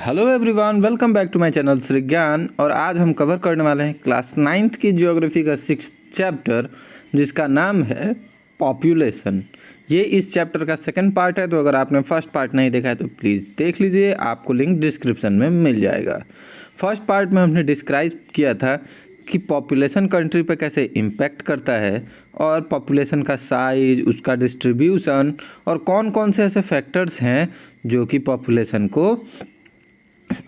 Hello everyone, welcome back to my channel Shri Gyan. और आज हम कवर करने वाले हैं क्लास 9th की ज्योग्राफी का 6th चैप्टर, जिसका नाम है पॉपुलेशन। ये इस चैप्टर का सेकंड पार्ट है, तो अगर आपने फर्स्ट पार्ट नहीं देखा है तो प्लीज़ देख लीजिए, आपको लिंक डिस्क्रिप्शन में मिल जाएगा। फर्स्ट पार्ट में हमने डिस्क्राइब किया था कि पॉपुलेशन कंट्री पे कैसे इम्पैक्ट करता है, और पॉपुलेशन का साइज, उसका डिस्ट्रीब्यूशन, और कौन कौन से ऐसे फैक्टर्स हैं जो कि पॉपुलेशन को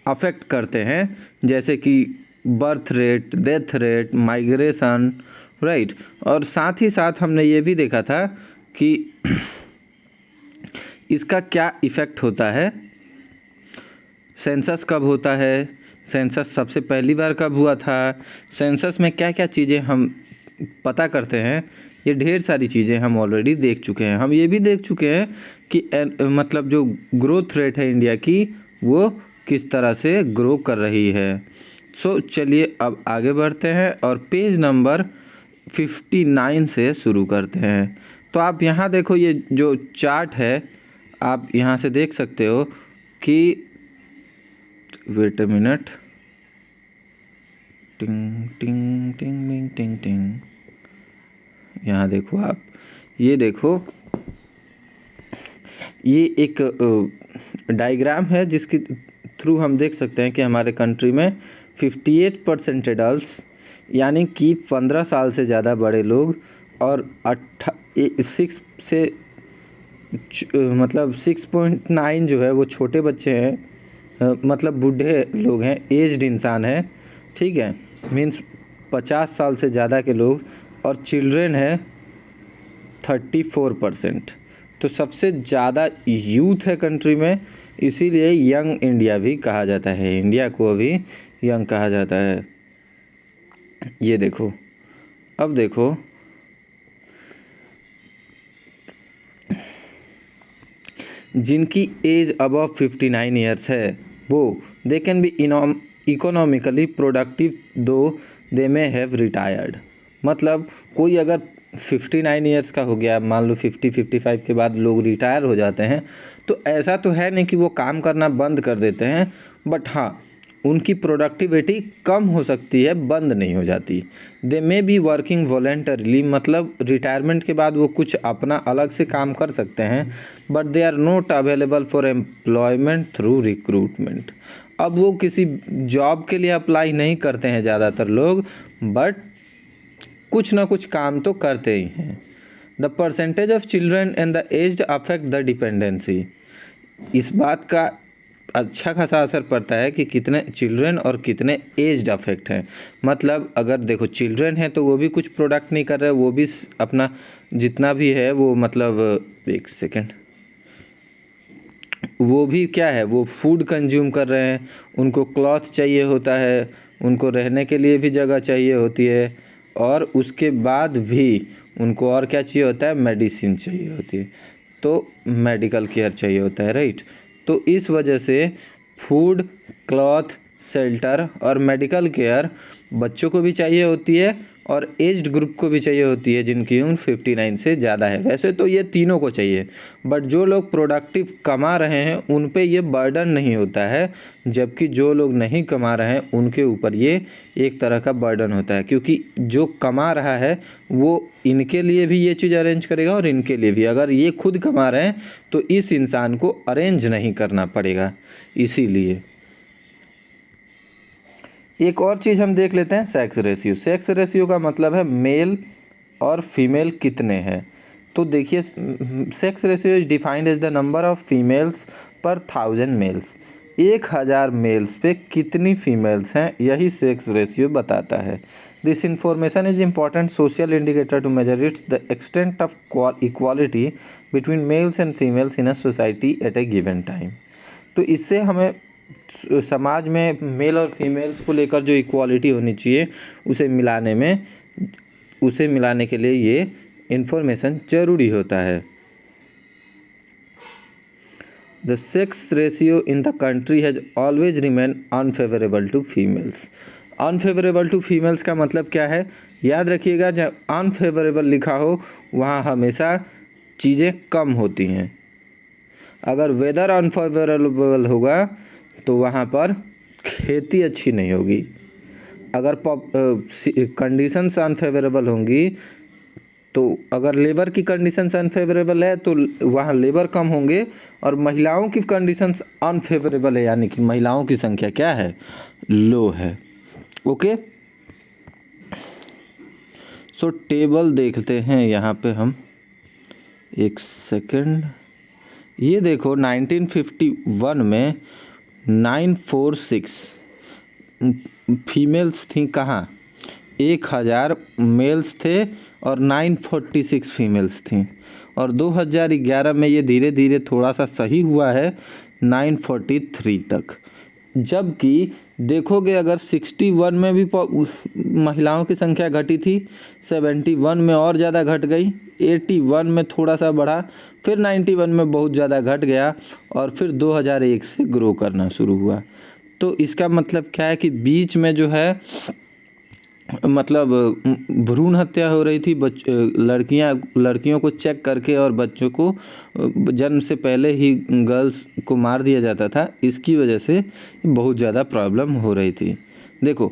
अफेक्ट करते हैं, जैसे कि birth rate, death rate, migration, right. और साथ ही साथ हमने ये भी देखा था कि इसका क्या इफ़ेक्ट होता है, सेंसस कब होता है, सेंसस सबसे पहली बार कब हुआ था, सेंसस में क्या क्या चीज़ें हम पता करते हैं। ये ढेर सारी चीज़ें हम ऑलरेडी देख चुके हैं। हम ये भी देख चुके हैं कि मतलब जो ग्रोथ रेट है इंडिया की, वो किस तरह से ग्रो कर रही है। सो चलिए अब आगे बढ़ते हैं और पेज नंबर 59 से शुरू करते हैं। तो आप यहाँ देखो, ये जो चार्ट है आप यहाँ से देख सकते हो कि वेट अ मिनट, टिंग टिंग टिंग टिंग टिंग टिंग, यहाँ देखो आप, ये देखो, ये एक डायग्राम है जिसके थ्रू हम देख सकते हैं कि हमारे कंट्री में 58% एडल्ट्स, यानी कि 15 साल से ज़्यादा बड़े लोग, और 6 से मतलब 6.9 जो है वो छोटे बच्चे हैं, मतलब बूढ़े लोग हैं, एज्ड इंसान है, ठीक है, मीन्स 50 साल से ज़्यादा के लोग, और चिल्ड्रेन है 34%। तो सबसे ज़्यादा यूथ है कंट्री में, इसीलिए यंग इंडिया भी कहा जाता है, इंडिया को अभी यंग कहा जाता है। ये देखो, अब देखो, जिनकी एज अबव 59 ईयर्स है वो they can be economically productive दो दे मे हैव रिटायर्ड। मतलब कोई अगर 59 ईयर्स का हो गया, मान लो 55 के बाद लोग रिटायर हो जाते हैं, तो ऐसा तो है नहीं कि वो काम करना बंद कर देते हैं, बट हाँ, उनकी प्रोडक्टिविटी कम हो सकती है, बंद नहीं हो जाती। दे मे बी वर्किंग वॉलेंटरली, मतलब रिटायरमेंट के बाद वो कुछ अपना अलग से काम कर सकते हैं, but they are not available for employment through recruitment. अब वो किसी जॉब के लिए अप्लाई नहीं करते हैं ज़्यादातर लोग, बट कुछ ना कुछ काम तो करते ही हैं। The percentage of children and the aged affect the dependency. इस बात का अच्छा खासा असर पड़ता है कि कितने चिल्ड्रन और कितने एज्ड अफेक्ट हैं। मतलब अगर देखो चिल्ड्रन है तो वो भी कुछ प्रोडक्ट नहीं कर रहे, वो भी अपना जितना भी है वो, मतलब एक सेकेंड, वो भी क्या है, वो फूड कंज्यूम कर रहे हैं, उनको क्लॉथ चाहिए होता है, उनको रहने के लिए भी जगह चाहिए होती है, और उसके बाद भी उनको और क्या चाहिए होता है, मेडिसिन चाहिए होती है, तो मेडिकल केयर चाहिए होता है, राइट। तो इस वजह से फूड, क्लॉथ, शेल्टर और मेडिकल केयर बच्चों को भी चाहिए होती है, और एज्ड ग्रुप को भी चाहिए होती है जिनकी उम्र 59 से ज़्यादा है। वैसे तो ये तीनों को चाहिए, बट जो लोग प्रोडक्टिव कमा रहे हैं उन पे ये बर्डन नहीं होता है, जबकि जो लोग नहीं कमा रहे हैं उनके ऊपर ये एक तरह का बर्डन होता है, क्योंकि जो कमा रहा है वो इनके लिए भी ये चीज़ अरेंज करेगा और इनके लिए भी। अगर ये खुद कमा रहे हैं तो इस इंसान को अरेंज नहीं करना पड़ेगा। इसीलिए एक और चीज़ हम देख लेते हैं, सेक्स रेशियो। सेक्स रेशियो का मतलब है मेल और फीमेल कितने हैं। तो देखिए, sex ratio is defined as the number of females per 1000 mails. 1000 mails पे कितनी फीमेल्स हैं, यही सेक्स रेशियो बताता है। This information is important social indicator to measure it's the extent of equality between males and females in a society at a given time. तो इससे हमें समाज में मेल और फीमेल्स को लेकर जो इक्वालिटी होनी चाहिए उसे मिलाने के लिए ये इन्फॉर्मेशन जरूरी होता है। The sex ratio in the country has always remain unfavourable to females. Unfavourable to females का मतलब क्या है, याद रखिएगा, जब अनफेवरेबल लिखा हो वहाँ हमेशा चीज़ें कम होती हैं। अगर वेदर अनफेवरेबल होगा तो वहाँ पर खेती अच्छी नहीं होगी। अगर कंडीशंस अनफेवरेबल होंगी, तो अगर लेबर की कंडीशंस अनफेवरेबल है तो वहाँ लेबर कम होंगे, और महिलाओं की कंडीशंस अनफेवरेबल है, यानी कि महिलाओं की संख्या क्या है, लो है। ओके, सो टेबल देखते हैं यहाँ पे हम, एक सेकंड। ये देखो 1951 में 946 फीमेल्स थी कहाँ, 1000 मेल्स थे और 946 फीमेल्स थी। और 2011 में ये धीरे धीरे थोड़ा सा सही हुआ है 943 तक। जबकि देखोगे अगर 61 में भी महिलाओं की संख्या घटी थी, 71 में और ज़्यादा घट गई, 81 में थोड़ा सा बढ़ा, फिर 91 में बहुत ज़्यादा घट गया, और फिर 2001 से ग्रो करना शुरू हुआ। तो इसका मतलब क्या है कि बीच में जो है मतलब भ्रूण हत्या हो रही थी, लड़कियों को चेक करके और बच्चों को जन्म से पहले ही गर्ल्स को मार दिया जाता था। इसकी वजह से बहुत ज़्यादा प्रॉब्लम हो रही थी। देखो,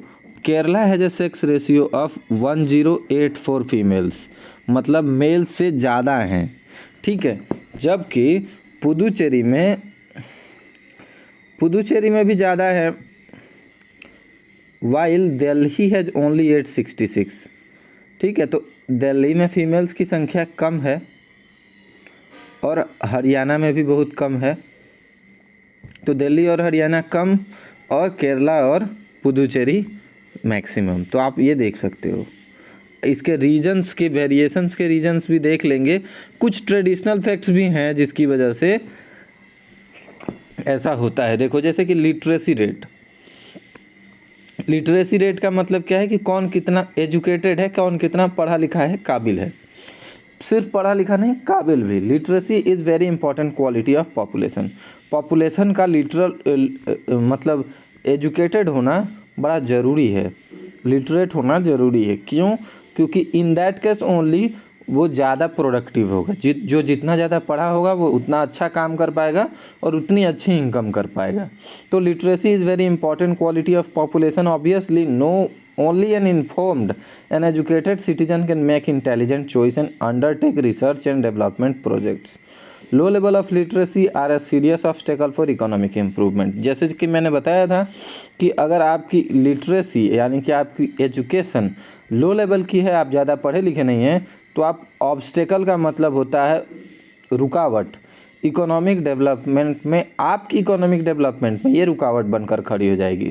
Kerala has a sex ratio of 1084 females, मतलब मेल से ज़्यादा हैं, ठीक है। जबकि पुदुचेरी में भी ज़्यादा है, वाइल दिल्ली हैज़ ओनली 866, ठीक है। तो दिल्ली में फीमेल्स की संख्या कम है, और हरियाणा में भी बहुत कम है। तो दिल्ली और हरियाणा कम, और केरला और पुदुचेरी मैक्सिमम। तो आप ये देख सकते हो। इसके रीजन्स के वेरिएशंस के रीजन्स भी देख लेंगे। कुछ ट्रेडिशनल फैक्ट्स भी हैं जिसकी वजह से ऐसा होता है। देखो, जैसे कि लिटरेसी रेट का मतलब क्या है कि कौन कितना एजुकेटेड है, कौन कितना पढ़ा लिखा है, काबिल है। सिर्फ पढ़ा लिखा नहीं, काबिल भी। Literacy is very important quality of population का लिटरल मतलब एजुकेटेड होना बड़ा ज़रूरी है, लिटरेट होना ज़रूरी है। क्यों? क्योंकि इन दैट केस ओनली वो ज़्यादा प्रोडक्टिव होगा। जो जितना ज़्यादा पढ़ा होगा वो उतना अच्छा काम कर पाएगा और उतनी अच्छी इनकम कर पाएगा। तो literacy is very important quality of population. Obviously no only an informed and educated citizen can make intelligent choice and undertake research and development projects. Low level of literacy are a serious obstacle for economic improvement. जैसे कि मैंने बताया था कि अगर आपकी literacy यानी कि आपकी एजुकेशन लो लेवल की है, आप ज़्यादा पढ़े लिखे नहीं हैं, तो आप ऑब्स्टेकल का मतलब होता है रुकावट। इकोनॉमिक डेवलपमेंट में, आपकी इकोनॉमिक डेवलपमेंट में ये रुकावट बनकर खड़ी हो जाएगी।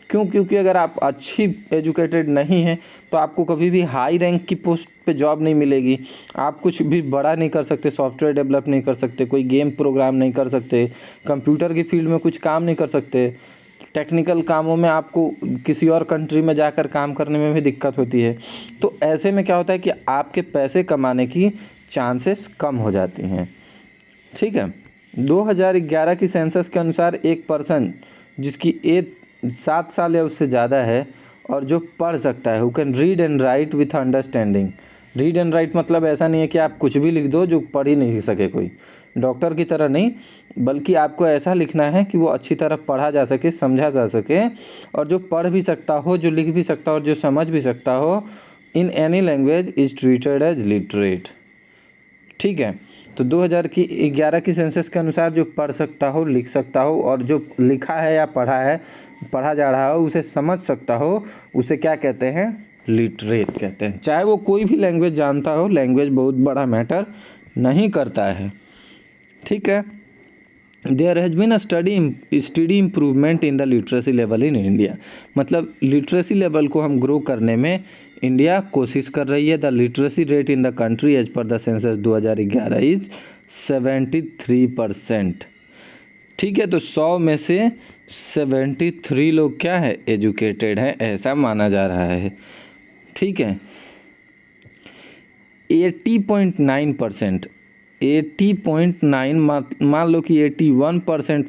क्यों? क्योंकि अगर आप अच्छी एजुकेटेड नहीं हैं तो आपको कभी भी हाई रैंक की पोस्ट पे जॉब नहीं मिलेगी। आप कुछ भी बड़ा नहीं कर सकते, सॉफ्टवेयर डेवलप नहीं कर सकते, कोई गेम प्रोग्राम नहीं कर सकते, कंप्यूटर की फील्ड में कुछ काम नहीं कर सकते, टेक्निकल कामों में आपको किसी और कंट्री में जाकर काम करने में भी दिक्कत होती है। तो ऐसे में क्या होता है कि आपके पैसे कमाने की चांसेस कम हो जाती हैं, ठीक है। 2011 की सेंसस के अनुसार एक पर्सन जिसकी एज 7 साल या उससे ज़्यादा है और जो पढ़ सकता है, who can read and right with understanding. Read and right मतलब ऐसा नहीं है कि आप कुछ भी लिख दो जो पढ़ ही नहीं सके कोई, डॉक्टर की तरह नहीं, बल्कि आपको ऐसा लिखना है कि वो अच्छी तरह पढ़ा जा सके, समझा जा सके, और जो पढ़ भी सकता हो, जो लिख भी सकता हो और जो समझ भी सकता हो, in any language is treated as literate, ठीक है। तो 2011 की सेंसस के अनुसार जो पढ़ सकता हो, लिख सकता हो और जो लिखा है या पढ़ा जा रहा हो उसे समझ सकता हो, उसे क्या कहते हैं? लिटरेट कहते हैं। चाहे वो कोई भी लैंग्वेज जानता हो, लैंग्वेज बहुत बड़ा मैटर नहीं करता है, ठीक है। There has been a study improvement in the literacy level in India. मतलब लिटरेसी लेवल को हम ग्रो करने में इंडिया कोशिश कर रही है। The literacy rate in the country as per the census 2011 is 73%, ठीक है। तो 100 में से 73 लोग क्या है? एजुकेटेड हैं, ऐसा माना जा रहा है, ठीक है। 80.9%, 80.9 मान लो कि 81%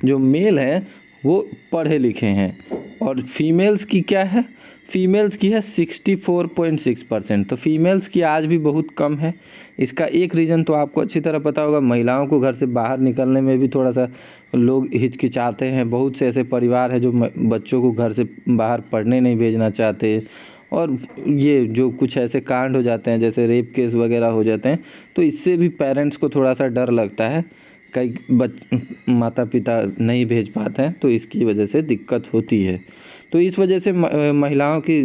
जो मेल हैं वो पढ़े लिखे हैं, और फीमेल्स की क्या है? फीमेल्स की है 64.6%। तो फीमेल्स की आज भी बहुत कम है। इसका एक रीज़न तो आपको अच्छी तरह पता होगा, महिलाओं को घर से बाहर निकलने में भी थोड़ा सा लोग हिचकिचाते हैं। बहुत से ऐसे परिवार हैं जो बच्चों को घर से बाहर पढ़ने नहीं भेजना चाहते, और ये जो कुछ ऐसे कांड हो जाते हैं जैसे रेप केस वगैरह हो जाते हैं, तो इससे भी पेरेंट्स को थोड़ा सा डर लगता है। कई माता पिता नहीं भेज पाते हैं, तो इसकी वजह से दिक्कत होती है। तो इस वजह से महिलाओं की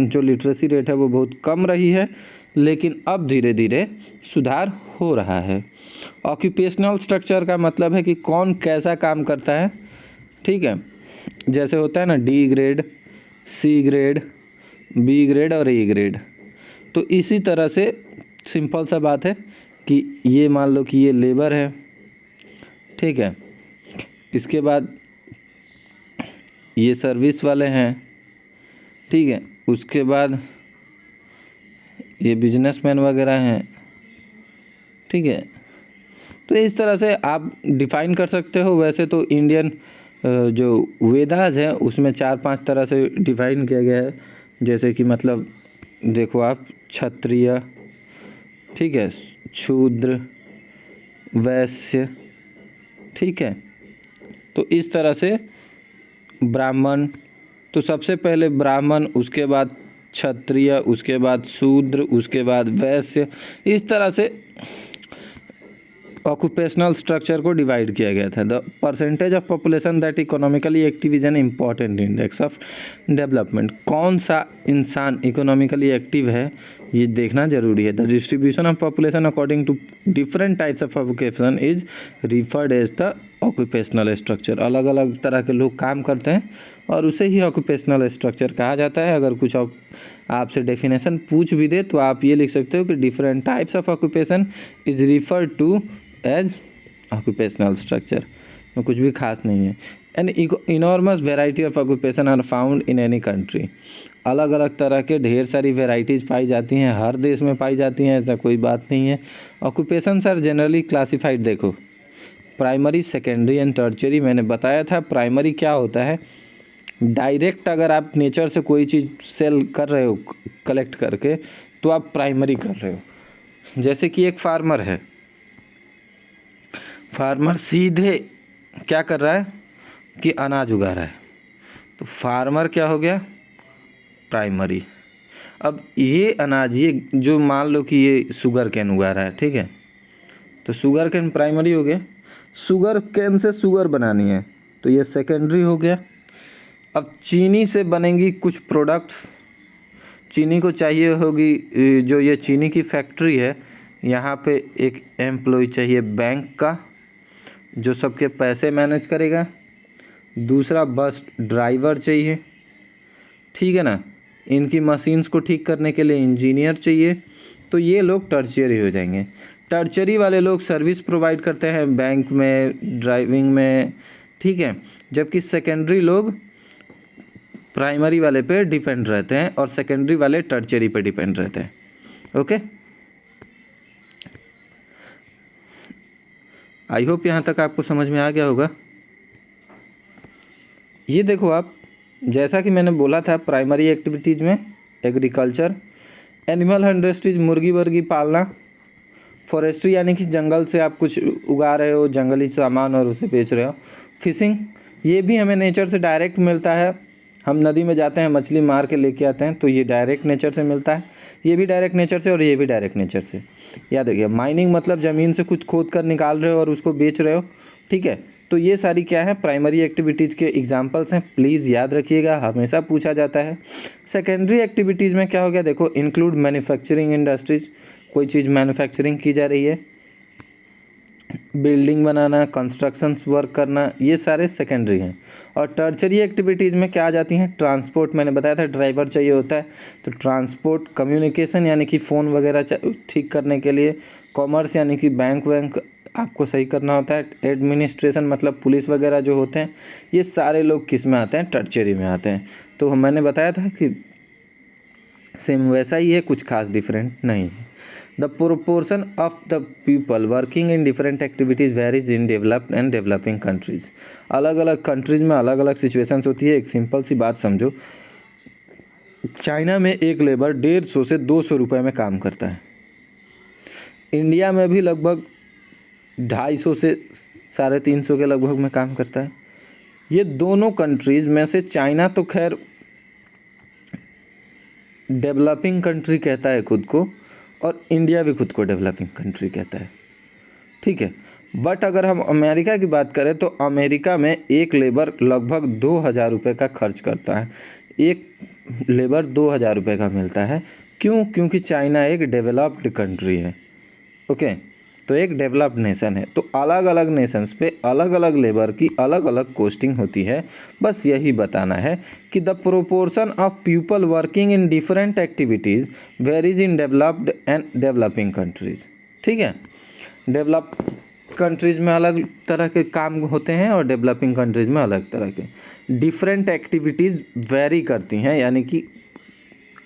जो लिटरेसी रेट है वो बहुत कम रही है, लेकिन अब धीरे धीरे सुधार हो रहा है। ऑक्यूपेशनल स्ट्रक्चर का मतलब है कि कौन कैसा काम करता है, ठीक है। जैसे होता है ना D grade, C grade, B grade और ए ग्रेड। तो इसी तरह से सिंपल सा बात है कि ये मान लो कि ये लेबर है, ठीक है। इसके बाद ये सर्विस वाले हैं, ठीक है। उसके बाद ये बिजनेसमैन वगैरह हैं, ठीक है। तो इस तरह से आप डिफाइन कर सकते हो। वैसे तो इंडियन जो वेदास है उसमें 4-5 तरह से डिफाइन किया गया है। जैसे कि मतलब देखो आप, क्षत्रिय, ठीक है, शूद्र, वैश्य, ठीक है। तो इस तरह से ब्राह्मण, तो सबसे पहले ब्राह्मण, उसके बाद क्षत्रिय, उसके बाद शूद्र, उसके बाद वैश्य। इस तरह से ऑक्यूपेशनल स्ट्रक्चर को डिवाइड किया गया था। The percentage of population that economically active is an important index of development. कौन सा इंसान इकोनॉमिकली एक्टिव है ये देखना जरूरी है। The distribution of population according to different types of occupation is referred as the occupational structure. अलग अलग तरह के लोग काम करते हैं और उसे ही ऑक्यूपेशनल स्ट्रक्चर कहा जाता है। अगर कुछ आपसे डेफिनेशन पूछ भी दे तो आप ये लिख सकते हो कि different types of occupation is referred to as occupational structure. तो कुछ भी खास नहीं है। An enormous variety of occupation are found in any country. अलग अलग तरह के ढेर सारी वेराइटीज़ पाई जाती हैं, हर देश में पाई जाती हैं, ऐसा कोई बात नहीं है। ऑक्यूपेशंस आर जनरली क्लासिफाइड, देखो प्राइमरी, सेकेंडरी एंड टर्शियरी। मैंने बताया था प्राइमरी क्या होता है। डायरेक्ट अगर आप नेचर से कोई चीज़ सेल कर रहे हो कलेक्ट करके, तो आप प्राइमरी कर रहे हो। जैसे कि एक फार्मर है, फार्मर सीधे क्या कर रहा है कि अनाज उगा रहा है, तो फार्मर क्या हो गया, प्राइमरी। अब ये अनाज, ये जो मान लो कि ये शुगर कैन उगा रहा है, ठीक है, तो शुगर कैन प्राइमरी हो गया। शुगर कैन से शुगर बनानी है तो ये सेकेंडरी हो गया। अब चीनी से बनेंगी कुछ प्रोडक्ट्स, चीनी को चाहिए होगी, जो ये चीनी की फैक्ट्री है यहाँ पे एक एम्प्लॉय चाहिए बैंक का जो सबके पैसे मैनेज करेगा। दूसरा बस ड्राइवर चाहिए, ठीक है ना। इनकी मशीन्स को ठीक करने के लिए इंजीनियर चाहिए। तो ये लोग टर्शियरी हो जाएंगे। टर्शियरी वाले लोग सर्विस प्रोवाइड करते हैं बैंक में, ड्राइविंग में, ठीक है। जबकि सेकेंडरी लोग प्राइमरी वाले पे डिपेंड रहते हैं और सेकेंडरी वाले टर्शियरी पे डिपेंड रहते हैं। ओके, आई होप यहाँ तक आपको समझ में आ गया होगा। ये देखो आप, जैसा कि मैंने बोला था प्राइमरी एक्टिविटीज़ में एग्रीकल्चर, एनिमल इंडस्ट्रीज मुर्गी वर्गी पालना, फॉरेस्ट्री यानी कि जंगल से आप कुछ उगा रहे हो, जंगली सामान और उसे बेच रहे हो, फिशिंग ये भी हमें नेचर से डायरेक्ट मिलता है। हम नदी में जाते हैं, मछली मार के लेके आते हैं, तो ये डायरेक्ट नेचर से मिलता है। ये भी डायरेक्ट नेचर से और ये भी डायरेक्ट नेचर से। याद रखिए, माइनिंग मतलब ज़मीन से कुछ खोद कर निकाल रहे हो और उसको बेच रहे हो, ठीक है। तो ये सारी क्या है, प्राइमरी एक्टिविटीज़ के एग्जांपल्स हैं, प्लीज़ याद रखिएगा, हमेशा पूछा जाता है। सेकेंडरी एक्टिविटीज़ में क्या हो गया, देखो इंक्लूड मैन्युफैक्चरिंग इंडस्ट्रीज, कोई चीज़ मैन्युफैक्चरिंग की जा रही है, बिल्डिंग बनाना, कंस्ट्रक्शंस वर्क करना, ये सारे सेकेंडरी हैं। और टर्शियरी एक्टिविटीज़ में क्या आ जाती हैं, ट्रांसपोर्ट, मैंने बताया था ड्राइवर चाहिए होता है, तो ट्रांसपोर्ट, कम्युनिकेशन यानी कि फ़ोन वगैरह ठीक करने के लिए, कॉमर्स यानी कि बैंक वैंक आपको सही करना होता है, एडमिनिस्ट्रेशन मतलब पुलिस वगैरह जो होते हैं, ये सारे लोग किस में आते हैं, टर्शियरी में आते हैं। तो मैंने बताया था कि सेम वैसा ही है, कुछ खास डिफरेंट नहीं है। The proportion of the people working in different activities varies in developed and developing countries. अलग अलग कंट्रीज़ में अलग अलग सिचुएशंस होती है। एक सिंपल सी बात समझो, चाइना में एक लेबर 150 से 200 रुपये में काम करता है। इंडिया में भी लगभग 250 से 350 के लगभग में काम करता है। ये दोनों कंट्रीज़ में से चाइना तो खैर डेवलपिंग कंट्री कहता है खुद को, और इंडिया भी खुद को डेवलपिंग कंट्री कहता है, ठीक है। बट अगर हम अमेरिका की बात करें तो अमेरिका में एक लेबर लगभग 2,000 रुपये का खर्च करता है। एक लेबर 2,000 रुपये का मिलता है। क्यों? क्योंकि चाइना एक डेवलप्ड कंट्री है, ओके। तो एक डेवलप्ड नेशन है, तो अलग अलग नेशंस पे अलग अलग लेबर की अलग अलग कॉस्टिंग होती है। बस यही बताना है कि the proportion of people working in different activities varies in developed and developing countries, ठीक है। डेवलप कंट्रीज़ में अलग तरह के काम होते हैं और डेवलपिंग कंट्रीज़ में अलग तरह के। डिफरेंट एक्टिविटीज़ वेरी करती हैं, यानी कि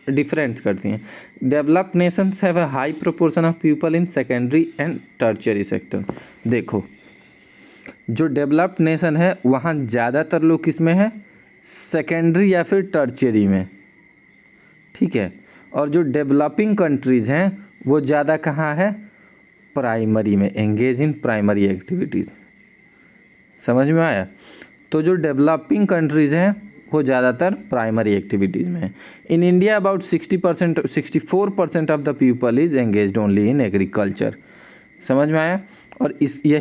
डिफरेंस करती हैं। Developed Nations have a high proportion of people in secondary and tertiary sector. देखो, जो डेवलप्ड नेशन है वहाँ ज़्यादातर लोग किस में है? सेकेंडरी या फिर टर्शियरी में, ठीक है। और जो डेवलपिंग कंट्रीज़ हैं वो ज़्यादा कहाँ है? प्राइमरी में, एंगेज इन प्राइमरी एक्टिविटीज़। समझ में आया? तो जो डेवलपिंग कंट्रीज़ हैं वो ज़्यादातर प्राइमरी एक्टिविटीज़ में है। In India about 64% of the people is engaged only in agriculture. समझ में आया? और ये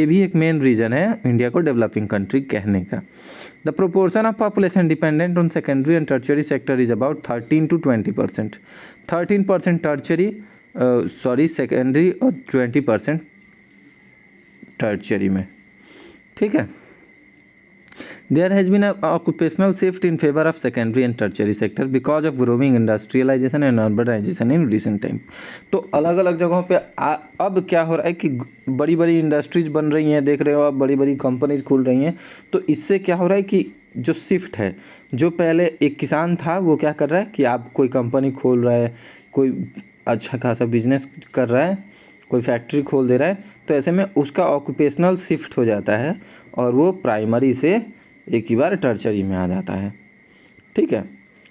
भी एक मेन रीज़न है इंडिया को डेवलपिंग कंट्री कहने का। The proportion of population dependent on secondary and tertiary sector is about 13 to 20%। 13% secondary और 20% टर्शियरी में, ठीक है। There has been an occupational shift in favor of secondary and tertiary sector because of growing industrialization and urbanization in recent time। तो अलग अलग जगहों पे अब क्या हो रहा है कि बड़ी बड़ी इंडस्ट्रीज बन रही हैं, देख रहे हो आप, बड़ी बड़ी कंपनीज खुल रही हैं। तो इससे क्या हो रहा है कि जो शिफ्ट है, जो पहले एक किसान था वो क्या कर रहा है कि आप कोई कंपनी खोल रहा है, कोई अच्छा खासा बिजनेस कर रहा है, कोई फैक्ट्री खोल दे रहा है, तो ऐसे में उसका ऑक्यूपेशनल शिफ्ट हो जाता है और वो प्राइमरी से एक ही बार टर्शियरी में आ जाता है, ठीक है।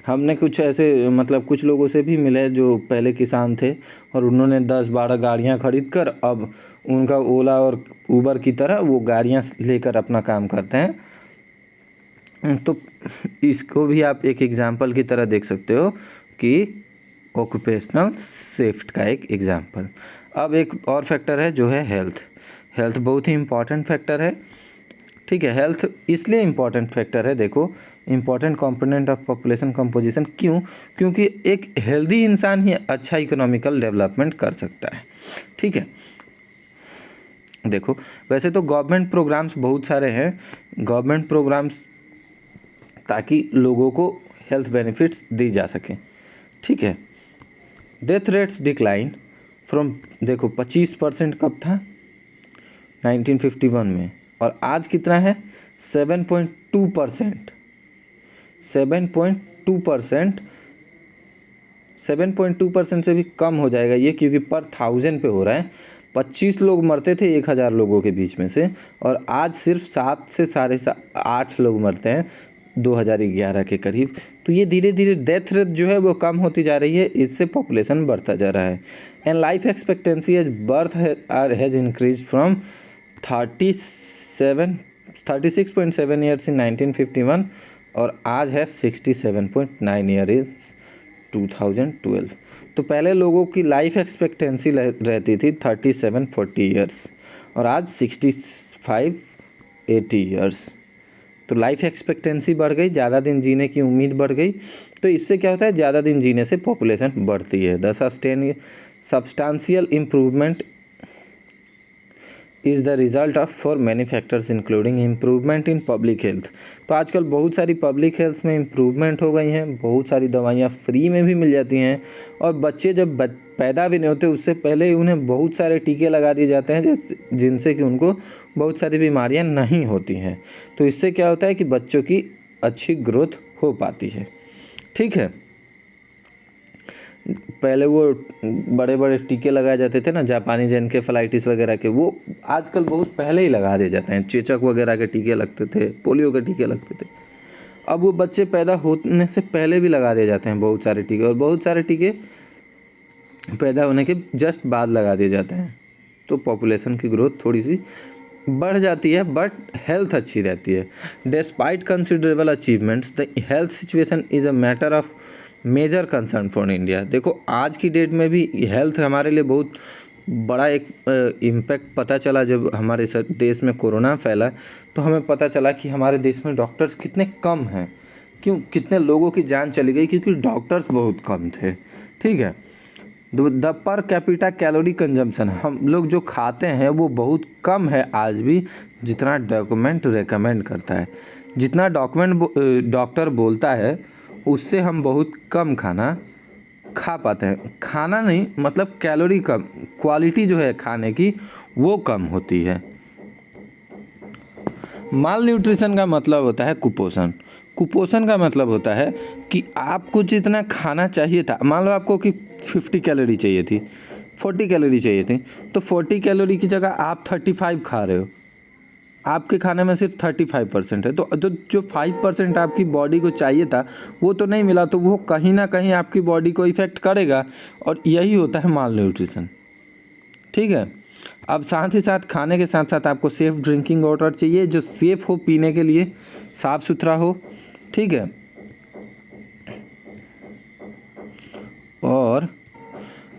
हमने कुछ ऐसे मतलब कुछ लोगों से भी मिले जो पहले किसान थे और उन्होंने 10-12 गाड़ियां खरीद कर अब उनका ओला और उबर की तरह वो गाड़ियां लेकर अपना काम करते हैं। तो इसको भी आप एक एग्जाम्पल की तरह देख सकते हो कि ऑक्यूपेशनल शिफ्ट का एक एग्जाम्पल। अब एक और फैक्टर है जो है हेल्थ। हेल्थ बहुत ही इम्पॉर्टेंट फैक्टर है, ठीक है। हेल्थ इसलिए इम्पॉर्टेंट फैक्टर है, देखो, important component of population composition. क्यों? क्योंकि एक हेल्दी इंसान ही अच्छा इकोनॉमिकल डेवलपमेंट कर सकता है, ठीक है। देखो, वैसे तो गवर्नमेंट प्रोग्राम्स बहुत सारे हैं, गवर्नमेंट प्रोग्राम्स ताकि लोगों को हेल्थ बेनिफिट्स दी जा सकें, ठीक है। डेथ रेट्स डिक्लाइन फ्रॉम, देखो 25% कब था? 1951 में, और आज कितना है? 7.2%। 7.2%, 7.2% से भी कम हो जाएगा ये, क्योंकि पर 1000 पे हो रहा है। 25 लोग मरते थे 1000 लोगों के बीच में से, और आज सिर्फ 7 से 8.5 लोग मरते हैं 2011 के करीब। तो ये धीरे धीरे डेथ रेट जो है वो कम होती जा रही है, इससे पॉपुलेशन बढ़ता जा रहा है। And life expectancy as birth has increase from 36.7 years in 1951 और आज है 67.9 ईयर इन 2012। तो पहले लोगों की लाइफ एक्सपेक्टेंसी रहती थी 37-40 ईयर्स और आज 65-80 ईयर्स। तो लाइफ एक्सपेक्टेंसी बढ़ गई, ज़्यादा दिन जीने की उम्मीद बढ़ गई। तो इससे क्या होता है? ज़्यादा दिन जीने से पॉपुलेशन बढ़ती है। The substantial improvement is the result of for many factors including improvement in public health. तो आजकल बहुत सारी पब्लिक हेल्थ में इम्प्रूवमेंट हो गई हैं, बहुत सारी दवाइयाँ फ्री में भी मिल जाती हैं, और बच्चे जब पैदा भी नहीं होते उससे पहले ही उन्हें बहुत सारे टीके लगा दिए जाते हैं जिनसे कि उनको बहुत सारी बीमारियां नहीं होती हैं। तो इससे क्या होता है कि बच्चों की अच्छी ग्रोथ हो पाती है, ठीक है। पहले वो बड़े बड़े टीके लगाए जाते थे ना, जापानी एन्केफेलाइटिस वगैरह के, वो आजकल बहुत पहले ही लगा दिए जाते हैं। चेचक वगैरह के टीके लगते थे, पोलियो के टीके लगते थे, अब वो बच्चे पैदा होने से पहले भी लगा दिए जाते हैं बहुत सारे टीके, और बहुत सारे टीके पैदा होने के जस्ट बाद लगा दिए जाते हैं। तो पॉपुलेशन की ग्रोथ थोड़ी सी बढ़ जाती है बट हेल्थ अच्छी रहती है। Despite considerable achievements the health situation is a matter of major concern for India. देखो आज की डेट में भी हेल्थ हमारे लिए बहुत बड़ा एक इम्पैक्ट पता चला। जब हमारे देश में कोरोना फैला तो हमें पता चला कि हमारे देश में डॉक्टर्स कितने कम हैं। क्यों, कितने लोगों की जान चली गई, क्योंकि डॉक्टर्स बहुत कम थे। ठीक है, the per capita calorie consumption, हम लोग जो खाते हैं वो बहुत कम है आज भी, जितना डॉक्यूमेंट रेकमेंड करता है। जितना डॉक्टर बोलता है उससे हम बहुत कम खाना खा पाते हैं। खाना नहीं, मतलब कैलोरी कम, क्वालिटी जो है खाने की वो कम होती है। माल न्यूट्रिशन का मतलब होता है कुपोषण। कुपोषण का मतलब होता है कि आपको जितना खाना चाहिए था, मान लो आपको कि 50 कैलोरी चाहिए थी, 40 कैलोरी चाहिए थी, तो 40 कैलोरी की जगह आप 35 खा रहे हो। आपके खाने में सिर्फ 35% है, तो जो 5% आपकी बॉडी को चाहिए था वो तो नहीं मिला, तो वो कहीं ना कहीं आपकी बॉडी को इफ़ेक्ट करेगा, और यही होता है माल न्यूट्रिशन। ठीक है, अब साथ ही साथ खाने के साथ साथ आपको सेफ़ ड्रिंकिंग वाटर चाहिए, जो सेफ़ हो पीने के लिए, साफ़ सुथरा हो। ठीक है, और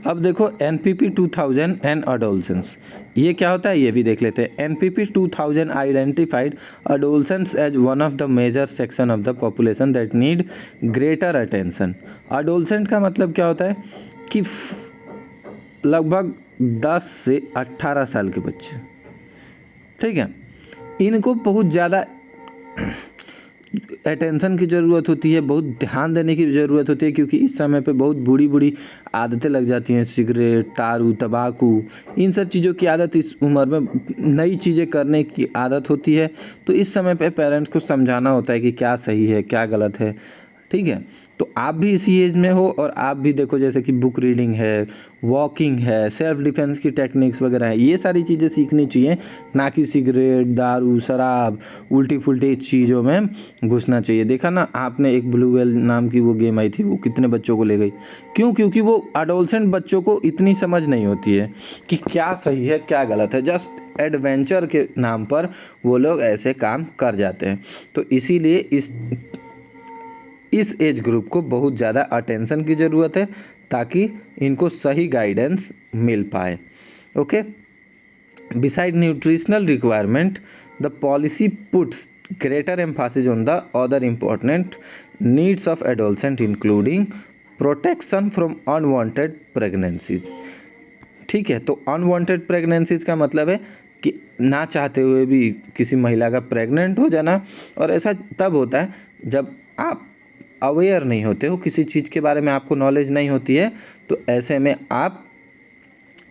अब देखो NPP 2000 एंड अडोलसेंस, ये क्या होता है ये भी देख लेते हैं। NPP 2000 identified adolescence as one of the major section of the population that need greater attention. Adolescent का मतलब क्या होता है कि लगभग 10 से 18 साल के बच्चे। ठीक है, इनको बहुत ज़्यादा अटेंशन की ज़रूरत होती है, बहुत ध्यान देने की ज़रूरत होती है, क्योंकि इस समय पे बहुत बुरी बुरी आदतें लग जाती हैं। सिगरेट, दारू, तंबाकू, इन सब चीज़ों की आदत इस उम्र में, नई चीज़ें करने की आदत होती है। तो इस समय पे पेरेंट्स को समझाना होता है कि क्या सही है क्या गलत है। ठीक है, तो आप भी इसी एज में हो, और आप भी देखो जैसे कि बुक रीडिंग है, वॉकिंग है, सेल्फ डिफेंस की टेक्निक्स वगैरह है, ये सारी चीज़ें सीखनी चाहिए, ना कि सिगरेट, दारू, शराब, उल्टी फुल्टी चीज़ों में घुसना चाहिए। देखा ना आपने, एक ब्लू वेल नाम की वो गेम आई थी, वो कितने बच्चों को ले गई। क्यों? क्योंकि वो अडोलसेंट बच्चों को इतनी समझ नहीं होती है कि क्या सही है क्या गलत है। जस्ट एडवेंचर के नाम पर वो लोग ऐसे काम कर जाते हैं। तो इसीलिए इस एज ग्रुप को बहुत ज़्यादा अटेंशन की ज़रूरत है, ताकि इनको सही गाइडेंस मिल पाए। Okay, beside nutritional requirement the policy puts greater Mphasis on the other important needs of adolescent, including protection from unwanted pregnancies. ठीक है, तो अनवांटेड प्रेगनेंसीज का मतलब है कि ना चाहते हुए भी किसी महिला का प्रेग्नेंट हो जाना। और ऐसा तब होता है जब आप अवेयर नहीं होते हो, किसी चीज़ के बारे में आपको नॉलेज नहीं होती है, तो ऐसे में आप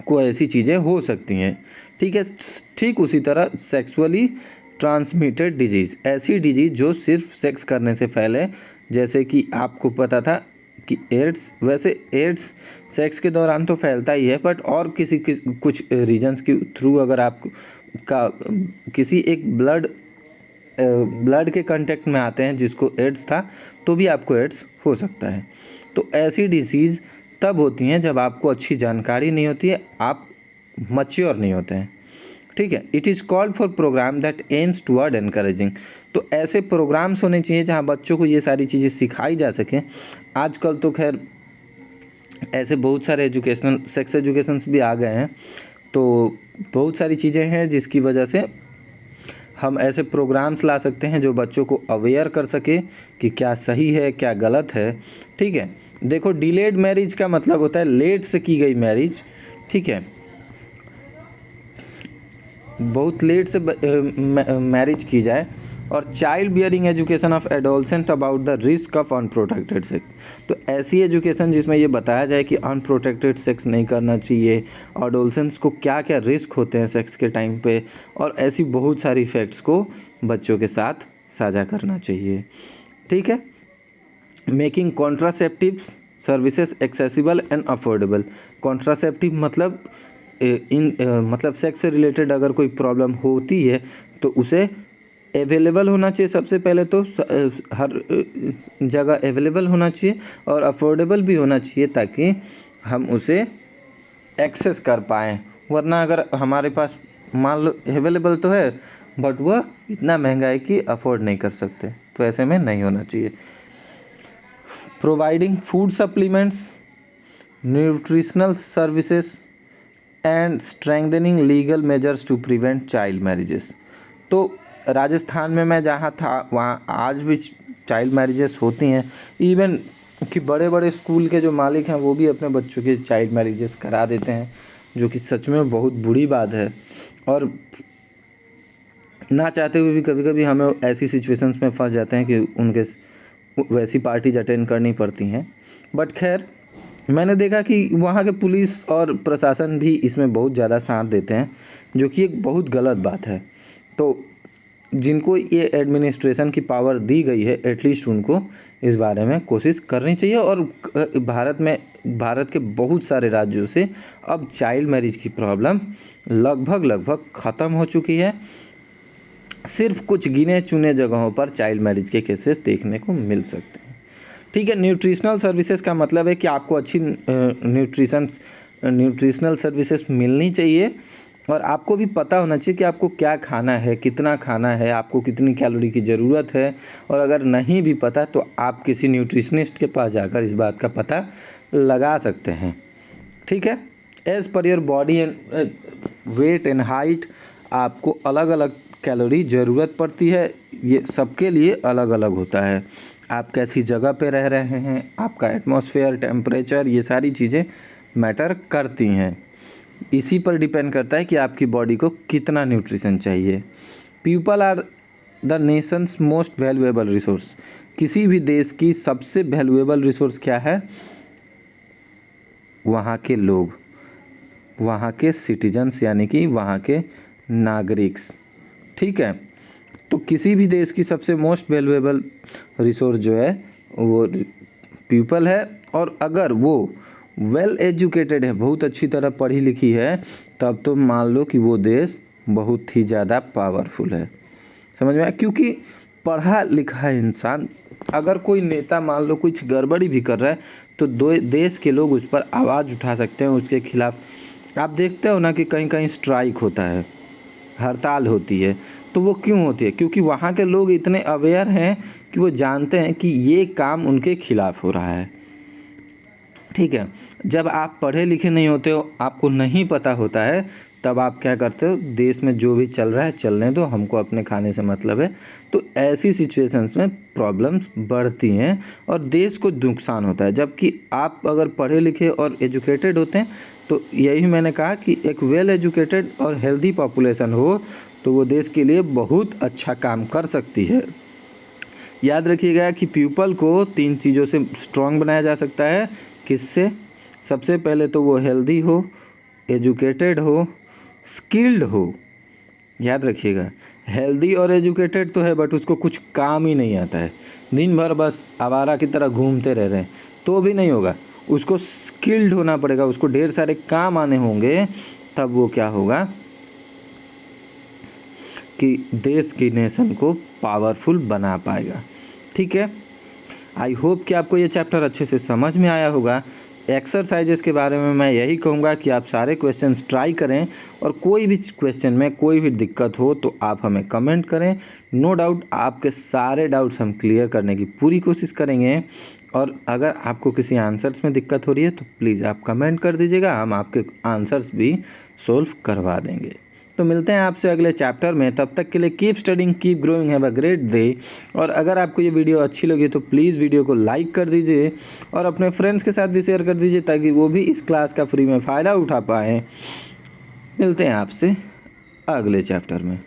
को ऐसी चीज़ें हो सकती हैं। ठीक है, ठीक उसी तरह सेक्सुअली ट्रांसमिटेड डिजीज़, ऐसी डिजीज़ जो सिर्फ सेक्स करने से फैले, जैसे कि आपको पता था कि एड्स, वैसे एड्स सेक्स के दौरान तो फैलता ही है, बट और कुछ रीजन्स के थ्रू अगर आप का किसी एक ब्लड के कांटेक्ट में आते हैं जिसको एड्स था, तो भी आपको एड्स हो सकता है। तो ऐसी डिसीज़ तब होती हैं जब आपको अच्छी जानकारी नहीं होती है, आप मैच्योर नहीं होते हैं। ठीक है, it is called for programme that aims toward encouraging. तो ऐसे प्रोग्राम्स होने चाहिए जहाँ बच्चों को ये सारी चीज़ें सिखाई जा सकें। आजकल तो खैर ऐसे बहुत सारे सेक्स एजुकेशंस भी आ गए हैं, तो बहुत सारी चीज़ें हैं जिसकी वजह से हम ऐसे प्रोग्राम्स ला सकते हैं जो बच्चों को अवेयर कर सके कि क्या सही है क्या गलत है। ठीक है, देखो डिलेड मैरिज का मतलब होता है लेट से की गई मैरिज। ठीक है, बहुत लेट से मैरिज की जाए। और child bearing education of adolescent about the risk of unprotected sex, तो ऐसी एजुकेशन जिसमें ये बताया जाए कि अनप्रोटेक्टेड सेक्स नहीं करना चाहिए, एडोलसेंट्स को क्या क्या रिस्क होते हैं सेक्स के टाइम पे, और ऐसी बहुत सारी फैक्ट्स को बच्चों के साथ साझा करना चाहिए। ठीक है, making contraceptives services accessible and affordable. Contraceptive मतलब मतलब सेक्स से रिलेटेड अगर कोई प्रॉब्लम होती है तो उसे अवेलेबल होना चाहिए। सबसे पहले तो हर जगह अवेलेबल होना चाहिए, और अफोर्डेबल भी होना चाहिए ताकि हम उसे एक्सेस कर पाएँ। वरना अगर हमारे पास मान लो अवेलेबल तो है, बट वह इतना महंगा है कि अफोर्ड नहीं कर सकते, तो ऐसे में नहीं होना चाहिए। Providing food supplements, nutritional services and strengthening legal measures to prevent child marriages. तो राजस्थान में मैं जहाँ था वहाँ आज भी चाइल्ड मैरिजेस होती हैं। इवन कि बड़े बड़े स्कूल के जो मालिक हैं वो भी अपने बच्चों की चाइल्ड मैरिजेस करा देते हैं, जो कि सच में बहुत बुरी बात है। और ना चाहते हुए भी कभी कभी हमें ऐसी सिचुएशंस में फंस जाते हैं कि उनके वैसी पार्टीज अटेंड करनी पड़ती हैं। बट खैर, मैंने देखा कि वहाँ के पुलिस और प्रशासन भी इसमें बहुत ज़्यादा साथ देते हैं, जो कि एक बहुत गलत बात है। तो जिनको ये एडमिनिस्ट्रेशन की पावर दी गई है, एटलीस्ट उनको इस बारे में कोशिश करनी चाहिए। और भारत के बहुत सारे राज्यों से अब चाइल्ड मैरिज की प्रॉब्लम लगभग ख़त्म हो चुकी है। सिर्फ कुछ गिने चुने जगहों पर चाइल्ड मैरिज के केसेस देखने को मिल सकते हैं। ठीक है, न्यूट्रिशनल सर्विसेज का मतलब है कि आपको अच्छी न्यूट्रिशनल सर्विसेज मिलनी चाहिए, और आपको भी पता होना चाहिए कि आपको क्या खाना है, कितना खाना है, आपको कितनी कैलोरी की ज़रूरत है। और अगर नहीं भी पता तो आप किसी न्यूट्रिशनिस्ट के पास जाकर इस बात का पता लगा सकते हैं। ठीक है, as per your body and weight and height आपको अलग अलग कैलोरी ज़रूरत पड़ती है। ये सबके लिए अलग अलग होता है। आप कैसी जगह पे रह रहे हैं, आपका एटमॉस्फेयर, टेम्परेचर, ये सारी चीज़ें मैटर करती हैं। इसी पर डिपेंड करता है कि आपकी बॉडी को कितना न्यूट्रिशन चाहिए। People are the nation's most valuable resource. किसी भी देश की सबसे वैल्यूएबल रिसोर्स क्या है? वहाँ के लोग, वहाँ के सिटीजन्स, यानी कि वहाँ के नागरिक्स। ठीक है, तो किसी भी देश की सबसे मोस्ट वैल्यूएबल रिसोर्स जो है वो पीपल है। और अगर वो वेल एजुकेटेड है, बहुत अच्छी तरह पढ़ी लिखी है, तब तो मान लो कि वो देश बहुत ही ज़्यादा पावरफुल है। समझ में आया? क्योंकि पढ़ा लिखा इंसान, अगर कोई नेता मान लो कुछ गड़बड़ी भी कर रहा है तो देश के लोग उस पर आवाज़ उठा सकते हैं, उसके खिलाफ। आप देखते हो ना कि कहीं कहीं स्ट्राइक होता है, हड़ताल होती है, तो वो क्यों होती है? क्योंकि वहाँ के लोग इतने अवेयर हैं कि वो जानते हैं कि ये काम उनके खिलाफ हो रहा है। ठीक है, जब आप पढ़े लिखे नहीं होते हो, आपको नहीं पता होता है, तब आप क्या करते हो? देश में जो भी चल रहा है चलने दो, हमको अपने खाने से मतलब है। तो ऐसी सिचुएशंस में प्रॉब्लम्स बढ़ती हैं और देश को नुकसान होता है। जबकि आप अगर पढ़े लिखे और एजुकेटेड होते हैं, तो यही मैंने कहा कि एक वेल एजुकेटेड और हेल्दी पॉपुलेशन हो तो वो देश के लिए बहुत अच्छा काम कर सकती है। याद रखिएगा कि पीपल को 3 चीज़ों से स्ट्रॉन्ग बनाया जा सकता है। किससे? सबसे पहले तो वो हेल्दी हो, एजुकेटेड हो, स्किल्ड हो। याद रखिएगा, हेल्दी और एजुकेटेड तो है बट उसको कुछ काम ही नहीं आता है, दिन भर बस आवारा की तरह घूमते रह रहे हैं, तो भी नहीं होगा। उसको स्किल्ड होना पड़ेगा, उसको ढेर सारे काम आने होंगे, तब वो क्या होगा कि देश की नेशन को पावरफुल बना पाएगा। ठीक है, आई होप कि आपको ये चैप्टर अच्छे से समझ में आया होगा। एक्सरसाइजेस के बारे में मैं यही कहूँगा कि आप सारे क्वेश्चंस ट्राई करें, और कोई भी क्वेश्चन में कोई भी दिक्कत हो तो आप हमें कमेंट करें। नो डाउट आपके सारे डाउट्स हम क्लियर करने की पूरी कोशिश करेंगे। और अगर आपको किसी आंसर्स में दिक्कत हो रही है तो प्लीज़ आप कमेंट कर दीजिएगा, हम आपके आंसर्स भी सोल्व करवा देंगे। तो मिलते हैं आपसे अगले चैप्टर में, तब तक के लिए keep studying, keep growing, have a great day. और अगर आपको ये वीडियो अच्छी लगी तो प्लीज़ वीडियो को लाइक कर दीजिए और अपने फ्रेंड्स के साथ भी शेयर कर दीजिए, ताकि वो भी इस क्लास का फ्री में फ़ायदा उठा पाएँ। मिलते हैं आपसे अगले चैप्टर में।